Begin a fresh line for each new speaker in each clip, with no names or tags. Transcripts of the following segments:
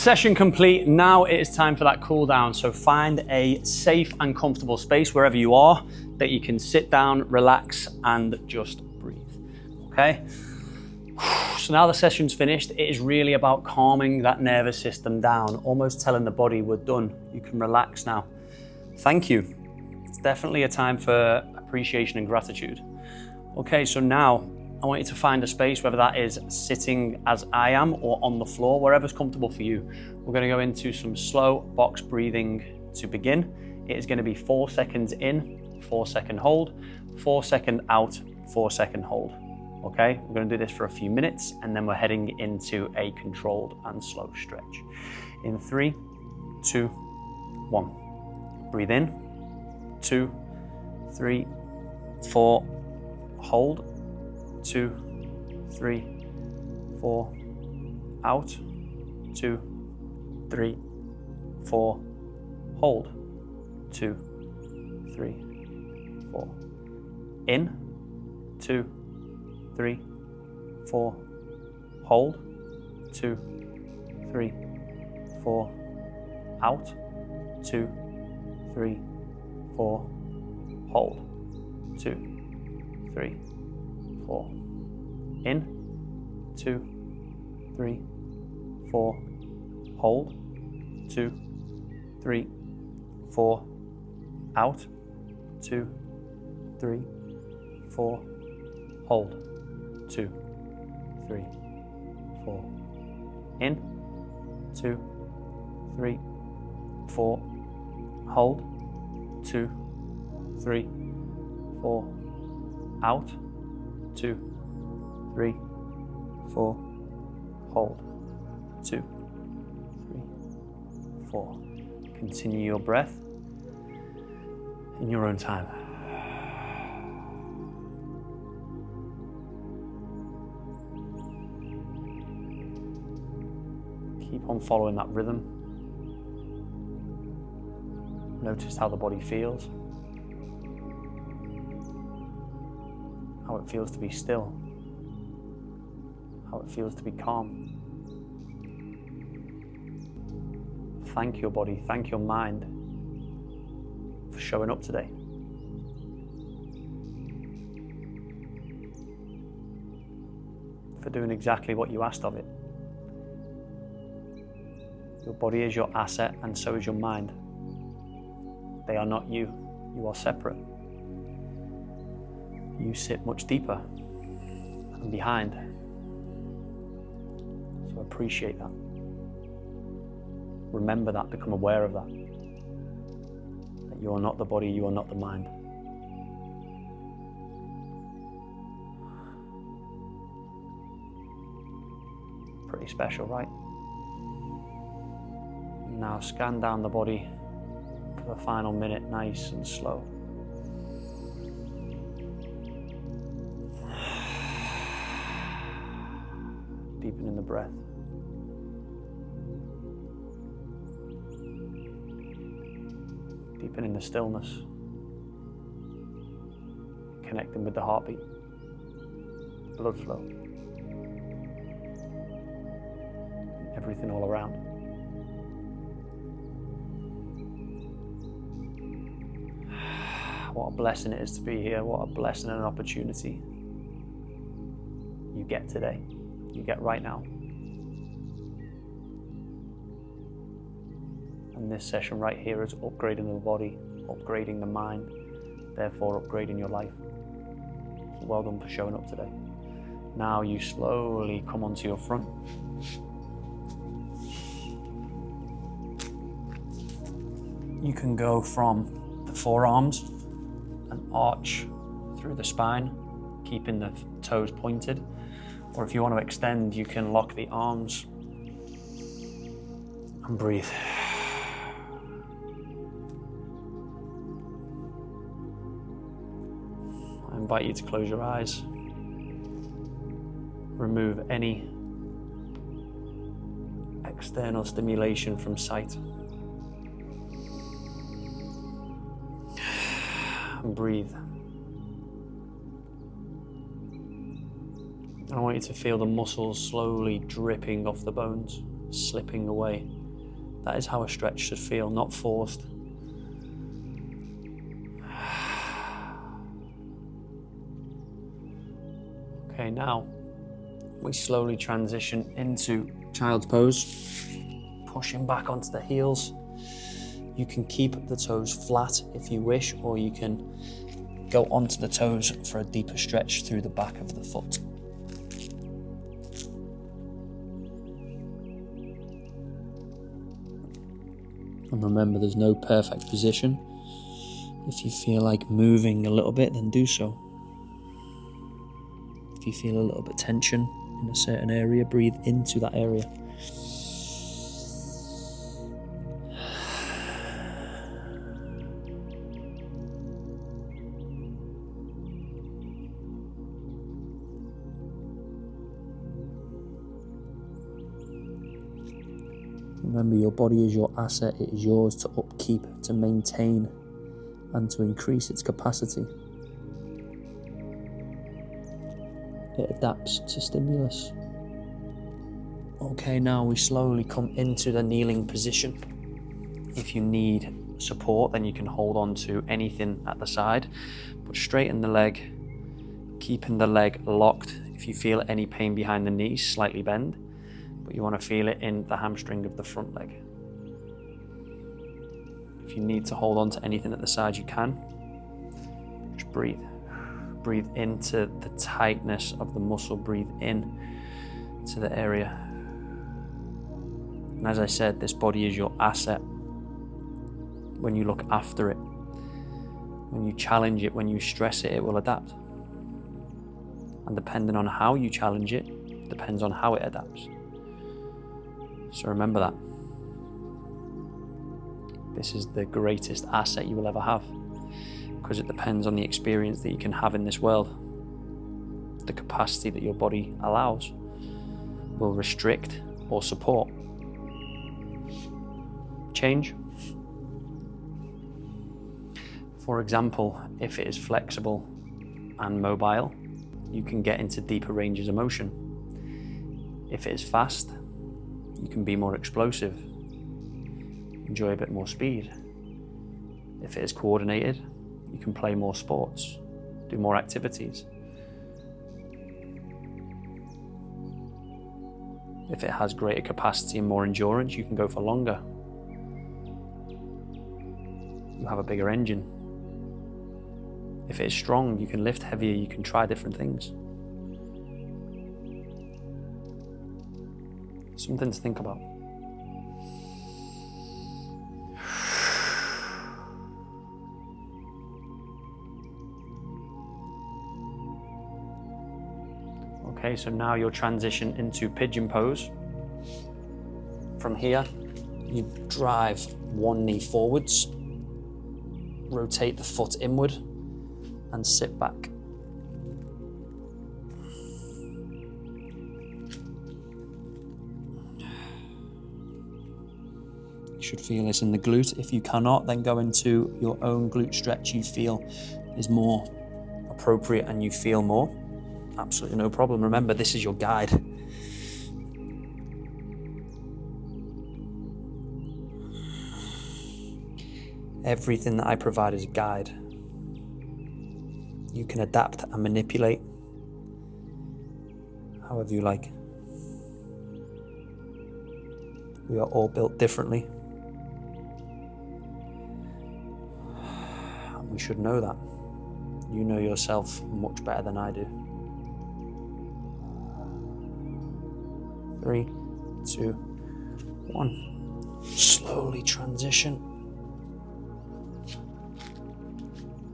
Session complete. Now it is time for that cool down. So find a safe and comfortable space wherever you are that you can sit down, relax, and just breathe. Okay? So now the session's finished, it is really about calming that nervous system down, almost telling the body we're done. You can relax now. Thank you. It's definitely a time for appreciation and gratitude. Okay, so now I want you to find a space, whether that is sitting as I am or on the floor, wherever's comfortable for you. We're going to go into some slow box breathing to begin. It is going to be 4 seconds in, 4 second hold, 4 second out, 4 second hold. Okay, we're going to do this for a few minutes and then we're heading into a controlled and slow stretch. In 3, 2, 1. Breathe in, 2, 3, 4, hold, 2, 3, 4, out, 2, 3, 4, hold, 2, 3, 4, in, 2, 3, 4, hold, 2, 3, 4, out, 2, 3, 4, hold, 2, 3, 4, in, 2, 3, 4, hold, 2, 3, 4, out, 2, 3, 4, hold, 2, 3, 4, in, 2, 3, 4, hold, 2, 3, 4, out, 2, 3, 4, hold, 2, 3, 4. Continue your breath in your own time. Keep on following that rhythm. Notice how the body feels. How it feels to be still. How it feels to be calm. Thank your body, thank your mind for showing up today. For doing exactly what you asked of it. Your body is your asset and so is your mind. They are not you. You are separate. You sit much deeper and behind. So appreciate that. Remember that, become aware of that. That you are not the body, you are not the mind. Pretty special, right? Now scan down the body for the final minute, nice and slow. Deepening the breath. Deepening the stillness. Connecting with the heartbeat, blood flow, everything all around. What a blessing it is to be here. What a blessing and an opportunity you get today. You get right now. And this session right here is upgrading the body, upgrading the mind, therefore upgrading your life. So well done for showing up today. Now you slowly come onto your front. You can go from the forearms and arch through the spine, keeping the toes pointed. Or if you want to extend, you can lock the arms and breathe. I invite you to close your eyes. Remove any external stimulation from sight. And breathe. I want you to feel the muscles slowly dripping off the bones. slipping away. That is how a stretch should feel, not forced. Okay, now we slowly transition into child's pose, pushing back onto the heels. You can keep the toes flat if you wish, or you can go onto the toes for a deeper stretch through the back of the foot. And remember, there's no perfect position. If you feel like moving a little bit, then do so. If you feel a little bit tension in a certain area, breathe into that area. Remember, your body is your asset. It is yours to upkeep, to maintain, and to increase its capacity. It adapts to stimulus. Okay, now we slowly come into the kneeling position. If you need support, then you can hold on to anything at the side, but straighten the leg, keeping the leg locked. If you feel any pain behind the knees, slightly bend, but you want to feel it in the hamstring of the front leg. If you need to hold on to anything at the side, you can. Just breathe. Breathe into the tightness of the muscle. Breathe in to the area. And as I said, this body is your asset. When you look after it, when you challenge it, when you stress it, it will adapt. And depending on how you challenge it, depends on how it adapts. So remember that. This is the greatest asset you will ever have, because it depends on the experience that you can have in this world. The capacity that your body allows will restrict or support. Change. For example, if it is flexible and mobile, you can get into deeper ranges of motion. If it is fast, you can be more explosive, enjoy a bit more speed. If it is coordinated, you can play more sports, do more activities. If it has greater capacity and more endurance, you can go for longer. You have a bigger engine. If it is strong, you can lift heavier, you can try different things. Something to think about. Okay, so now you'll transition into pigeon pose. From here, you drive one knee forwards, rotate the foot inward, and sit back. You should feel this in the glute. If you cannot, then go into your own glute stretch you feel is more appropriate and you feel more. Absolutely no problem. Remember, this is your guide. Everything that I provide is a guide. You can adapt and manipulate however you like. We are all built differently. And we should know that. You know yourself much better than I do. 3, 2, 1. Slowly transition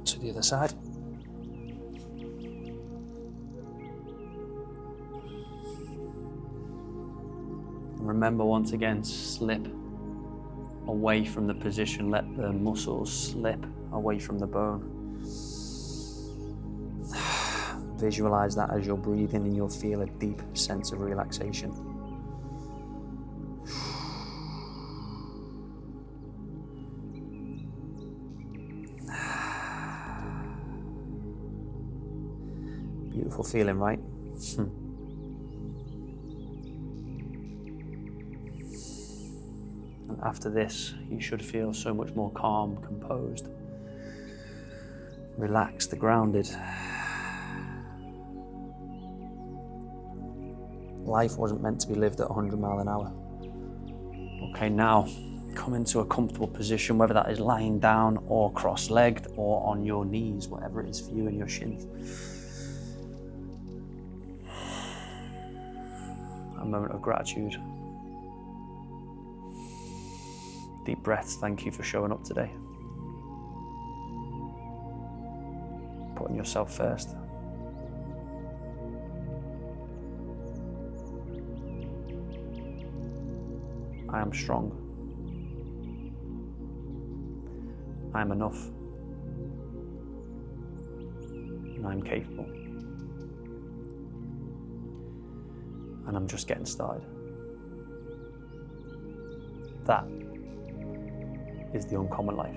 to the other side. Remember, once again, slip away from the position. Let the muscles slip away from the bone. Visualize that as you're breathing and you'll feel a deep sense of relaxation. Beautiful feeling, right? And after this, you should feel so much more calm, composed, relaxed, grounded. Life wasn't meant to be lived at 100 miles an hour. Okay, now come into a comfortable position, whether that is lying down or cross-legged or on your knees, whatever it is for you and your shins. A moment of gratitude. Deep breaths, thank you for showing up today. Putting yourself first. I am strong. I am enough. And I'm capable. And I'm just getting started. That is the uncommon life.